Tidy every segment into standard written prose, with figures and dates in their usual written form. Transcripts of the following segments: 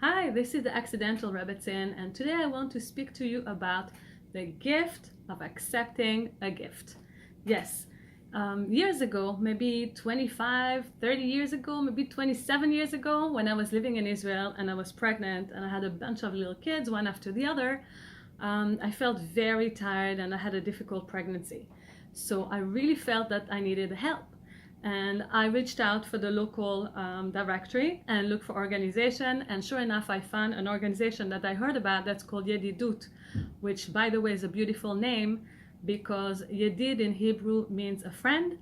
Hi, this is the Accidental Rebbitzin, and today I want to speak to you about the gift of accepting a gift. Yes, years ago, maybe 25, 30 years ago, maybe 27 years ago, when I was living in Israel and I was pregnant and I had a bunch of little kids, one after the other, I felt very tired and I had a difficult pregnancy. So I really felt that I needed help. And I reached out for the local directory and looked for organization, and sure enough I found an organization that I heard about that's called Yedidut, which by the way is a beautiful name because Yedid in Hebrew means a friend,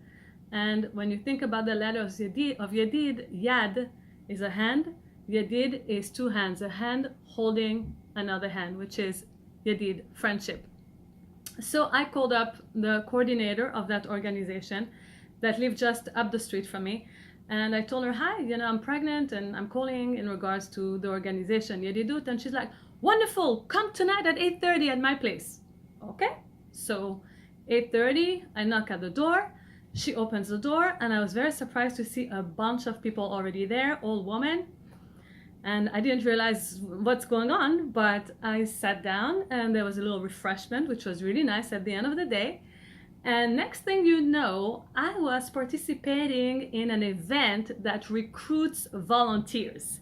and when you think about the letters of Yedid, Yad is a hand, Yedid is two hands, a hand holding another hand, which is Yedid, friendship. So I called up the coordinator of that organization that lived just up the street from me. And I told her, hi, I'm pregnant and I'm calling in regards to the organization Yedidut. And she's like, wonderful, come tonight at 8:30 at my place. Okay, so 8:30, I knock at the door. She opens the door and I was very surprised to see a bunch of people already there, all women. And I didn't realize what's going on, but I sat down and there was a little refreshment, which was really nice at the end of the day. And next thing you know, I was participating in an event that recruits volunteers.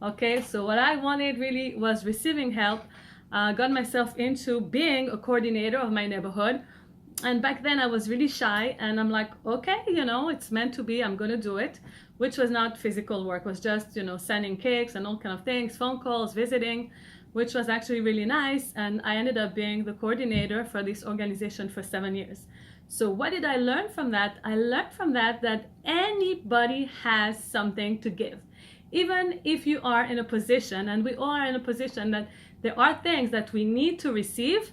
Okay, so what I wanted really was receiving help. Got myself into being a coordinator of my neighborhood. And back then I was really shy and I'm like, okay, it's meant to be, I'm gonna do it, which was not physical work, it was just, sending cakes and all kind of things, phone calls, visiting, which was actually really nice. And I ended up being the coordinator for this organization for 7 years. So what did I learn from that? I learned from that anybody has something to give. Even if you are in a position, and we all are in a position that there are things that we need to receive,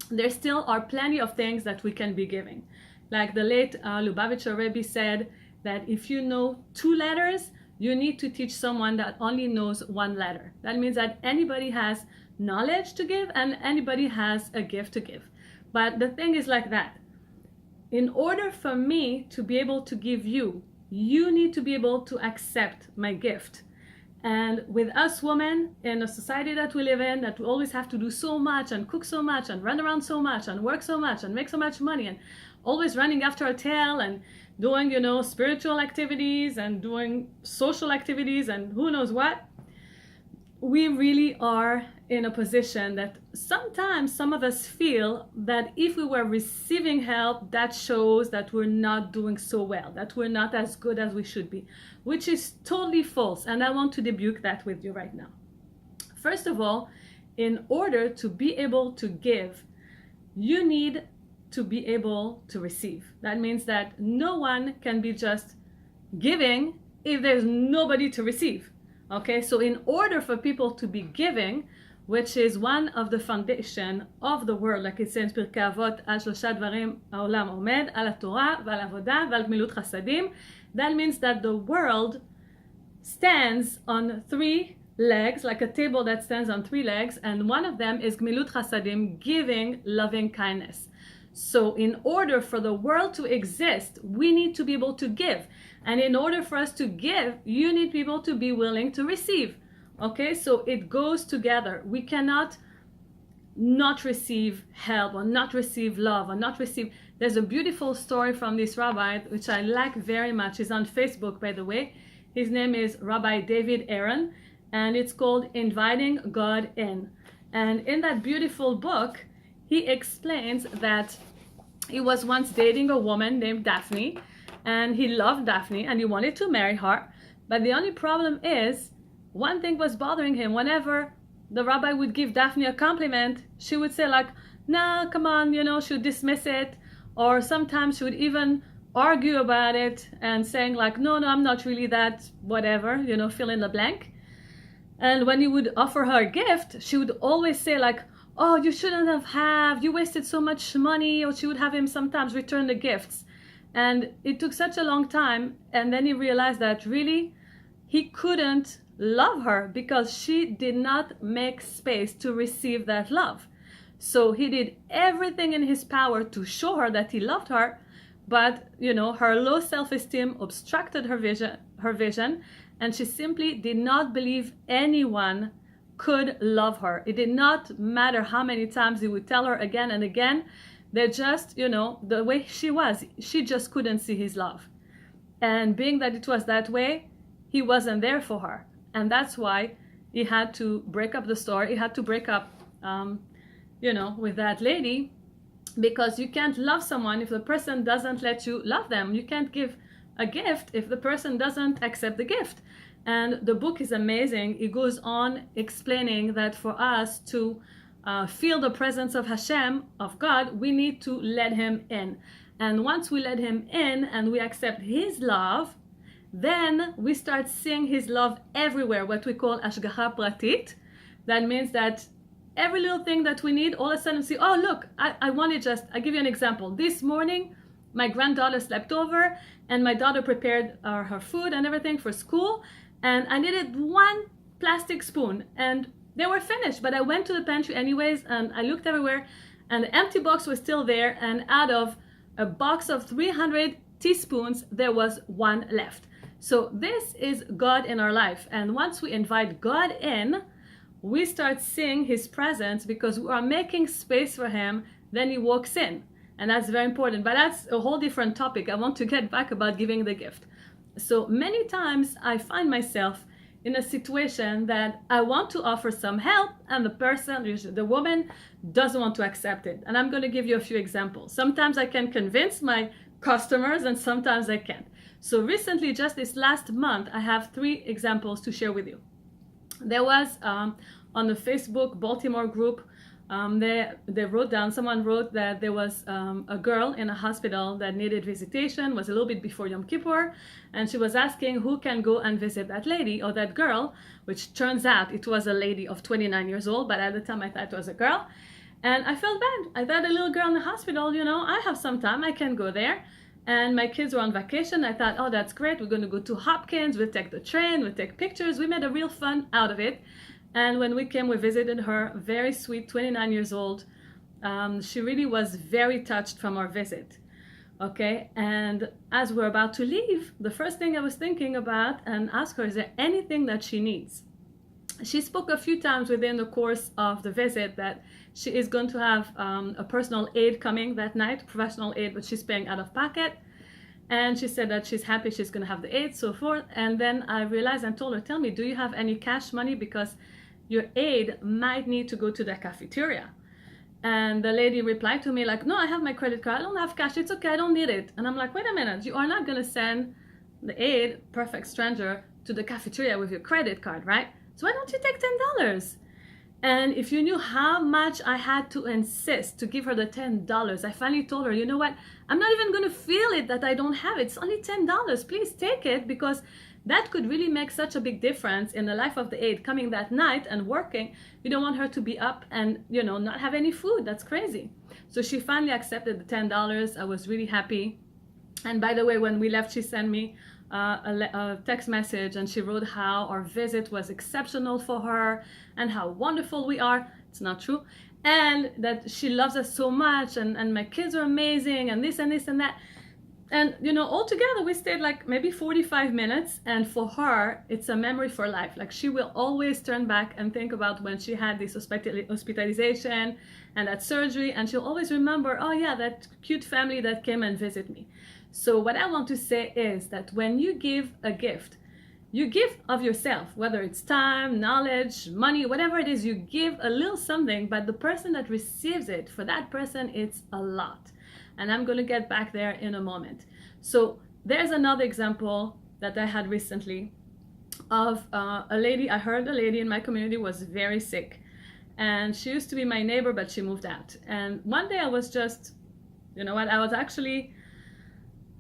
there still are plenty of things that we can be giving. Like the late Lubavitcher Rebbe said that if you know 2 letters, you need to teach someone that only knows 1 letter. That means that anybody has knowledge to give and anybody has a gift to give. But the thing is like that. In order for me to be able to give you, you need to be able to accept my gift. And with us women in a society that we live in, that we always have to do so much and cook so much and run around so much and work so much and make so much money and always running after our tail and doing, spiritual activities and doing social activities and who knows what, we really are in a position that sometimes some of us feel that if we were receiving help, that shows that we're not doing so well, that we're not as good as we should be, which is totally false. And I want to debunk that with you right now. First of all, in order to be able to give, you need to be able to receive. That means that no one can be just giving if there's nobody to receive. Okay, so in order for people to be giving, which is one of the foundation of the world, like it says in Pirkei Avot, על שלושה דברים העולם עומד, על התורה ועל עבודה ועל גמילות חסדים. That means that the world stands on 3 legs, like a table that stands on 3 legs, and one of them is gmilut chasadim, giving loving kindness. So in order for the world to exist, we need to be able to give. And in order for us to give, you need people to be willing to receive. Okay, so it goes together. We cannot not receive help or not receive love or not receive. There's a beautiful story from this rabbi, which I like very much. He's on Facebook, by the way. His name is Rabbi David Aaron, and it's called Inviting God In. And in that beautiful book, he explains that he was once dating a woman named Daphne, and he loved Daphne and he wanted to marry her. But the only problem is, one thing was bothering him. Whenever the rabbi would give Daphne a compliment, she would say like, nah, come on, she would dismiss it. Or sometimes she would even argue about it and saying like, no, I'm not really that, whatever, fill in the blank. And when he would offer her a gift, she would always say like, oh, you shouldn't have, you wasted so much money. Or she would have him sometimes return the gifts. And it took such a long time. And then he realized that really he couldn't love her because she did not make space to receive that love. So he did everything in his power to show her that he loved her, but her low self-esteem obstructed her vision, and she simply did not believe anyone could love her. It did not matter how many times he would tell her again and again. They just, the way she was, she just couldn't see his love. And being that it was that way, he wasn't there for her. And that's why he had to break up the story. He had to break up, with that lady, because you can't love someone if the person doesn't let you love them. You can't give a gift if the person doesn't accept the gift. And the book is amazing. It goes on explaining that for us to feel the presence of Hashem, of God, we need to let him in. And once we let him in and we accept his love, then we start seeing his love everywhere, what we call Hashgacha Pratit. That means that every little thing that we need, all of a sudden see, oh, look, I'll give you an example. This morning, my granddaughter slept over and my daughter prepared her food and everything for school. And I needed one plastic spoon and they were finished. But I went to the pantry anyways and I looked everywhere and the empty box was still there. And out of a box of 300 teaspoons, there was one left. So this is God in our life. And once we invite God in, we start seeing his presence because we are making space for him. Then he walks in. And that's very important. But that's a whole different topic. I want to get back about giving the gift. So many times I find myself in a situation that I want to offer some help and the person, usually the woman, doesn't want to accept it. And I'm going to give you a few examples. Sometimes I can convince my customers and sometimes I can't. So recently, just this last month, I have 3 examples to share with you. There was on the Facebook Baltimore group, they wrote down, someone wrote that there was a girl in a hospital that needed visitation, was a little bit before Yom Kippur, and she was asking who can go and visit that lady or that girl, which turns out it was a lady of 29 years old, but at the time I thought it was a girl. And I felt bad. I thought, a little girl in the hospital, I have some time, I can go there. And my kids were on vacation. I thought, oh, that's great. We're going to go to Hopkins. We'll take the train. We'll take pictures. We made a real fun out of it. And when we came, we visited her, very sweet, 29 years old. She really was very touched from our visit. Okay. And as we're about to leave, the first thing I was thinking about and asked her, is there anything that she needs? She spoke a few times within the course of the visit that she is going to have a personal aide coming that night, professional aide, but she's paying out of pocket. And she said that she's happy she's going to have the aide, so forth. And then I realized and told her, tell me, do you have any cash money? Because your aide might need to go to the cafeteria. And the lady replied to me like, no, I have my credit card. I don't have cash. It's okay. I don't need it. And I'm like, wait a minute. You are not going to send the aide, perfect stranger, to the cafeteria with your credit card, right? So why don't you take $10? And if you knew how much I had to insist to give her the $10, I finally told her, you know what? I'm not even going to feel it that I don't have it. It's only $10. Please take it, because that could really make such a big difference in the life of the aide coming that night and working. You don't want her to be up and, not have any food. That's crazy. So she finally accepted the $10. I was really happy. And by the way, when we left, she sent me a text message and she wrote how our visit was exceptional for her and how wonderful we are. It's not true. And that she loves us so much and my kids are amazing and this and this and that. And, all together we stayed like maybe 45 minutes. And for her, it's a memory for life. Like she will always turn back and think about when she had this hospitalization and that surgery. And she'll always remember, oh yeah, that cute family that came and visited me. So what I want to say is that when you give a gift, you give of yourself, whether it's time, knowledge, money, whatever it is, you give a little something, but the person that receives it, for that person, it's a lot. And I'm going to get back there in a moment. So there's another example that I had recently of a lady. I heard a lady in my community was very sick. And she used to be my neighbor, but she moved out. And one day I was just,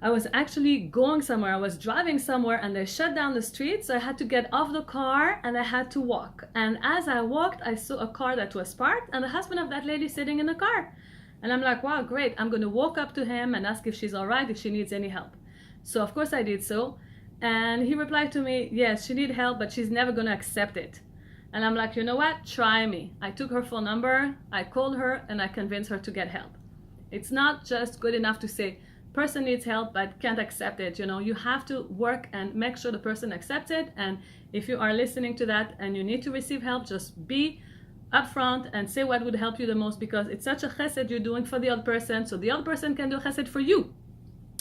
I was actually going somewhere. I was driving somewhere and they shut down the street. So I had to get off the car and I had to walk. And as I walked, I saw a car that was parked and the husband of that lady sitting in the car. And I'm like, wow, great. I'm going to walk up to him and ask if she's all right, if she needs any help. So of course I did so. And he replied to me, yes, she needs help, but she's never going to accept it. And I'm like, you know what? Try me. I took her phone number, I called her and I convinced her to get help. It's not just good enough to say, person needs help but can't accept it. You have to work and make sure the person accepts it. And if you are listening to that and you need to receive help, just be upfront and say what would help you the most, because it's such a chesed you're doing for the other person, so the other person can do chesed for you.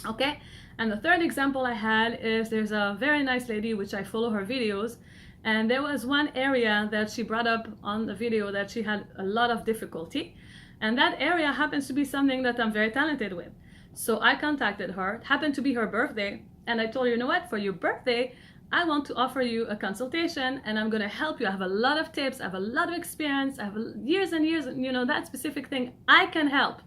Okay? And the third example I had is, there's a very nice lady which I follow her videos, and there was one area that she brought up on the video that she had a lot of difficulty, and that area happens to be something that I'm very talented with. So I contacted her. It happened to be her birthday, and I told her, you know what, for your birthday I want to offer you a consultation, and I'm going to help you. I have a lot of tips, I have a lot of experience, I have years and years, that specific thing, I can help.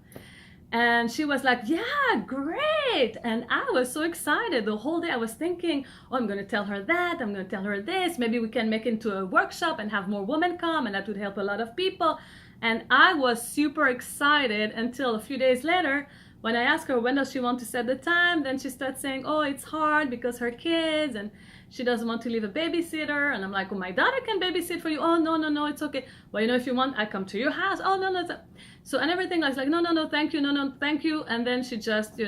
And she was like, yeah, great. And I was so excited. The whole day I was thinking, oh, I'm going to tell her that, I'm going to tell her this, maybe we can make it into a workshop and have more women come, and that would help a lot of people. And I was super excited until a few days later, when I asked her when does she want to set the time, then she starts saying, oh, it's hard because her kids, and she doesn't want to leave a babysitter. And I'm like, oh, my daughter can babysit for you. Oh, no, it's okay. Well, if you want, I come to your house. Oh, no. So, and everything, I was like, no, thank you. No, thank you. And then she just,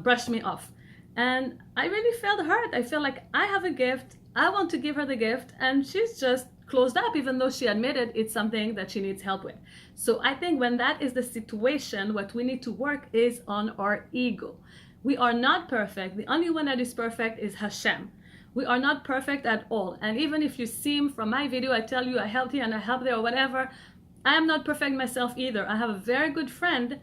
brushed me off. And I really felt hurt. I feel like I have a gift. I want to give her the gift. And she's just closed up, even though she admitted it's something that she needs help with. So I think when that is the situation, what we need to work is on our ego. We are not perfect. The only one that is perfect is Hashem. We are not perfect at all. And even if you seem from my video, I tell you I helped here and I helped there or whatever, I am not perfect myself either. I have a very good friend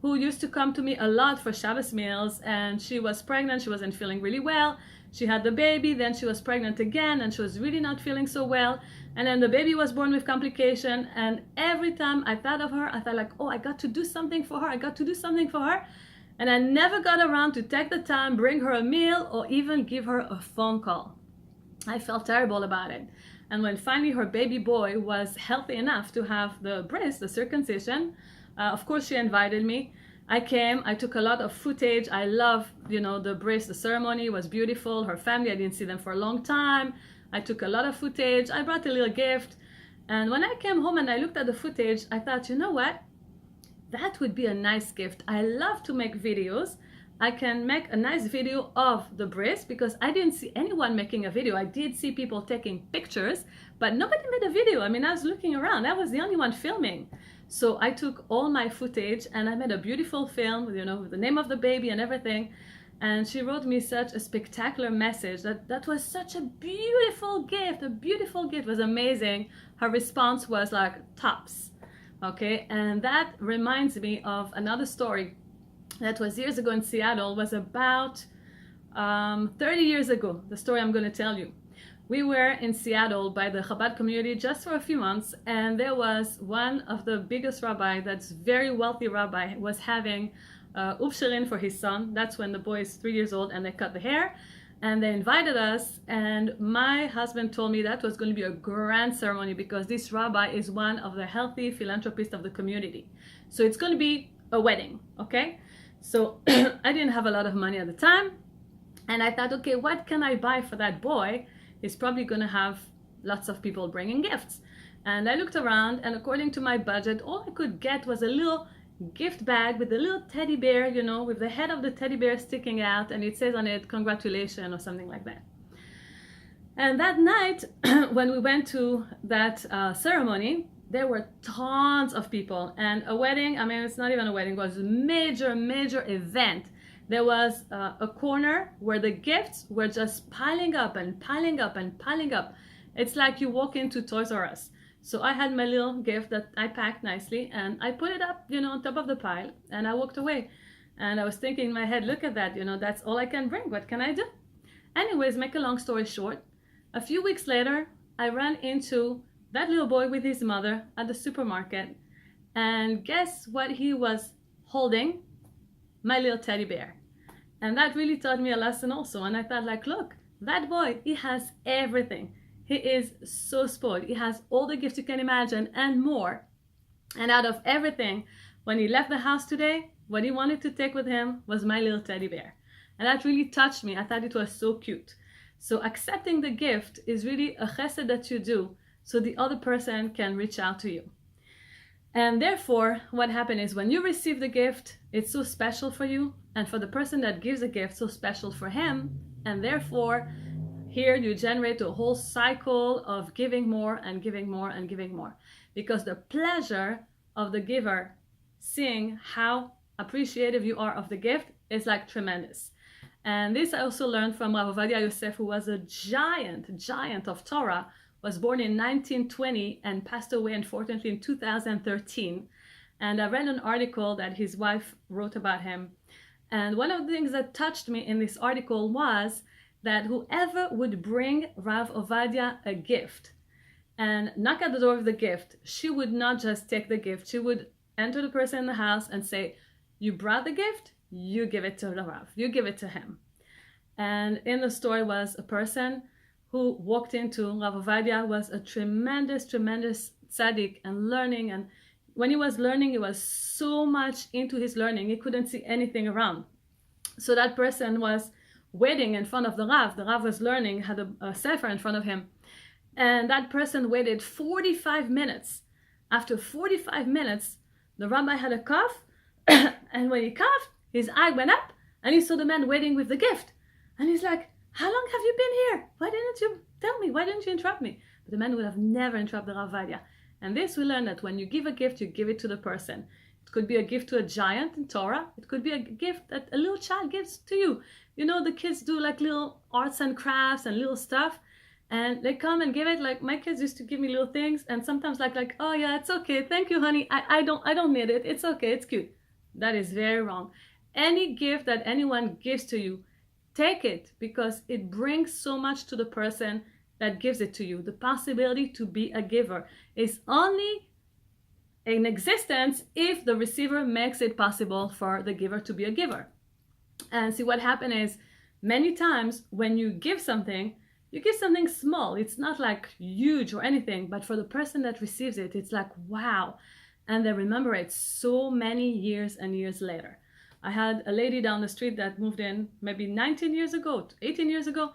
who used to come to me a lot for Shabbos meals, and she was pregnant. She wasn't feeling really well. She had the baby, then she was pregnant again, and she was really not feeling so well. And then the baby was born with complication. And every time I thought of her, I thought like, oh, I got to do something for her. I got to do something for her. And I never got around to take the time, bring her a meal, or even give her a phone call. I felt terrible about it. And when finally her baby boy was healthy enough to have the bris, the circumcision, of course she invited me. I came, I took a lot of footage. I love, the bris, the ceremony was beautiful. Her family, I didn't see them for a long time. I took a lot of footage. I brought a little gift. And when I came home and I looked at the footage, I thought, you know what? That would be a nice gift. I love to make videos. I can make a nice video of the bris, because I didn't see anyone making a video. I did see people taking pictures, but nobody made a video. I mean, I was looking around. I was the only one filming. So I took all my footage and I made a beautiful film, with the name of the baby and everything. And she wrote me such a spectacular message. That was such a beautiful gift. A beautiful gift. It was amazing. Her response was like tops. Okay, and that reminds me of another story that was years ago in Seattle. Was about 30 years ago, the story I'm going to tell you. We were in Seattle by the Chabad community just for a few months, and there was one of the biggest rabbi, that's very wealthy rabbi, was having Ufsherin for his son. That's when the boy is 3 years old, and they cut the hair. And they invited us, and my husband told me that was going to be a grand ceremony, because this rabbi is one of the healthy philanthropists of the community. So it's going to be a wedding, okay? So I didn't have a lot of money at the time, and I thought, okay, what can I buy for that boy? He's probably going to have lots of people bringing gifts. And I looked around, and according to my budget, all I could get was a little gift bag with a little teddy bear, with the head of the teddy bear sticking out, and it says on it, congratulations, or something like that. And that night, when we went to that ceremony, there were tons of people. And a wedding, I mean, it's not even a wedding, it was a major event. There was a corner where the gifts were just piling up and piling up and piling up. It's like you walk into Toys R Us. So I had my little gift that I packed nicely, and I put it up, on top of the pile, and I walked away. And I was thinking in my head, look at that, that's all I can bring. What can I do? Anyways, make a long story short, a few weeks later, I ran into that little boy with his mother at the supermarket. And guess what he was holding? My little teddy bear. And that really taught me a lesson also. And I thought, like, look, that boy, he has everything. He is so spoiled. He has all the gifts you can imagine and more. And out of everything, when he left the house today, what he wanted to take with him was my little teddy bear. And that really touched me. I thought it was so cute. So accepting the gift is really a chesed that you do, so the other person can reach out to you. And therefore, what happened is when you receive the gift, it's so special for you, and for the person that gives the gift, so special for him. And therefore, here you generate a whole cycle of giving more and giving more and giving more, because the pleasure of the giver seeing how appreciative you are of the gift is like tremendous. And this I also learned from Rav Ovadia Yosef, who was a giant of Torah, was born in 1920 and passed away unfortunately in 2013. And I read an article that his wife wrote about him. And one of the things that touched me in this article was that whoever would bring Rav Ovadia a gift and knock at the door of the gift, she would not just take the gift. She would enter the person in the house and say, you brought the gift, you give it to the Rav, you give it to him. And in the story was a person who walked into Rav Ovadia, was a tremendous tzaddik and learning. And when he was learning, he was so much into his learning, he couldn't see anything around. So that person was waiting in front of the Rav. The Rav was learning, had a sefer in front of him. And that person waited 45 minutes. After 45 minutes, the rabbi had a cough. And when he coughed, his eye went up and he saw the man waiting with the gift. And he's like, how long have you been here? Why didn't you tell me? Why didn't you interrupt me? But the man would have never interrupted Rav Ovadia. And this we learn that when you give a gift, you give it to the person. It could be a gift to a giant in Torah. It could be a gift that a little child gives to you. You know, the kids do like little arts and crafts and little stuff. And they come and give it, like my kids used to give me little things. And sometimes like, oh yeah, it's okay. Thank you, honey. I don't need it. It's okay. It's cute. That is very wrong. Any gift that anyone gives to you, take it, because it brings so much to the person that gives it to you. The possibility to be a giver is only in existence if the receiver makes it possible for the giver to be a giver. And see, what happened is many times when you give something, you give something small. It's not like huge or anything, but for the person that receives it, it's like, wow. And they remember it so many years and years later. I had a lady down the street that moved in maybe 19 years ago, 18 years ago,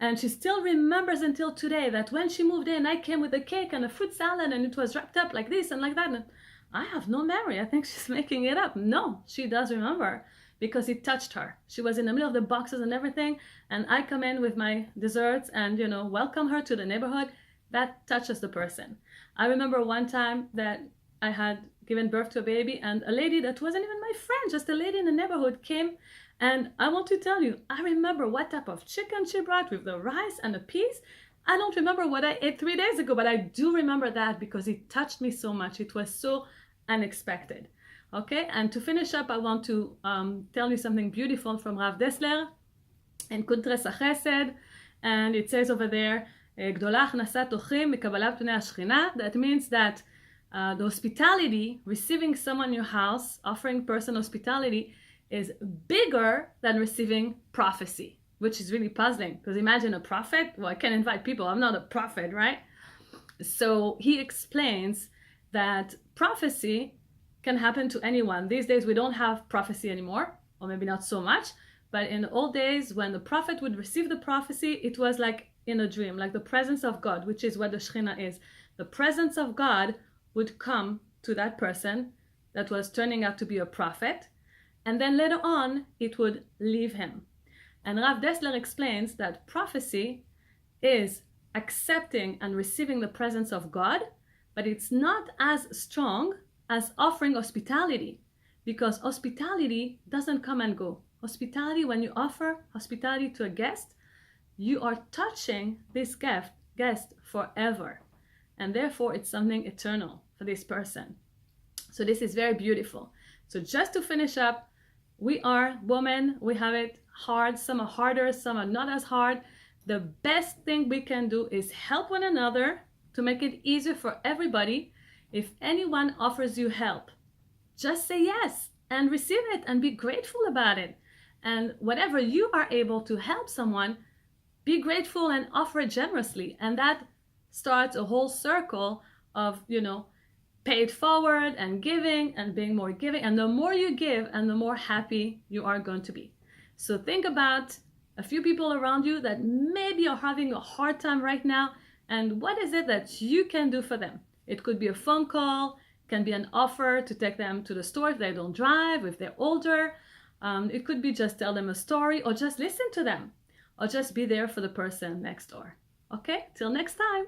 and she still remembers until today that when she moved in, I came with a cake and a fruit salad and it was wrapped up like this and like that. And I have no memory. I think she's making it up. No, she does remember because it touched her. She was in the middle of the boxes and everything, and I come in with my desserts and, you know, welcome her to the neighborhood. That touches the person. I remember one time that I had given birth to a baby, and a lady that wasn't even my friend, just a lady in the neighborhood came, and I want to tell you, I remember what type of chicken she brought with the rice and the peas. I don't remember what I ate 3 days ago, but I do remember that because it touched me so much. It was so unexpected. Okay, and to finish up, I want to tell you something beautiful from Rav Dessler in Kuntres HaChesed, and it says over there, "Gdolah achnasat ochim mikabalat pnei hashchina." That means that the hospitality, receiving someone in your house, offering person hospitality, is bigger than receiving prophecy, which is really puzzling. Because imagine a prophet. Well, I can invite people. I'm not a prophet, right? So he explains that prophecy can happen to anyone. These days we don't have prophecy anymore, or maybe not so much. But in the old days, when the prophet would receive the prophecy, it was like in a dream, like the presence of God, which is what the Shekhinah is. The presence of God would come to that person that was turning out to be a prophet, and then later on it would leave him. And Rav Dessler explains that prophecy is accepting and receiving the presence of God, but it's not as strong as offering hospitality, because hospitality doesn't come and go. Hospitality, when you offer hospitality to a guest, you are touching this guest forever, and therefore it's something eternal for this person. So this is very beautiful. So just to finish up, we are women, we have it hard. Some are harder, some are not as hard. The best thing we can do is help one another to make it easier for everybody. If anyone offers you help, just say yes and receive it and be grateful about it. And whatever you are able to help someone, be grateful and offer it generously. And that starts a whole circle of, pay it forward and giving and being more giving. And the more you give and the more happy you are going to be. So think about a few people around you that maybe are having a hard time right now. And what is it that you can do for them? It could be a phone call. Can be an offer to take them to the store if they don't drive, if they're older. It could be just tell them a story, or just listen to them, or just be there for the person next door. Okay, till next time.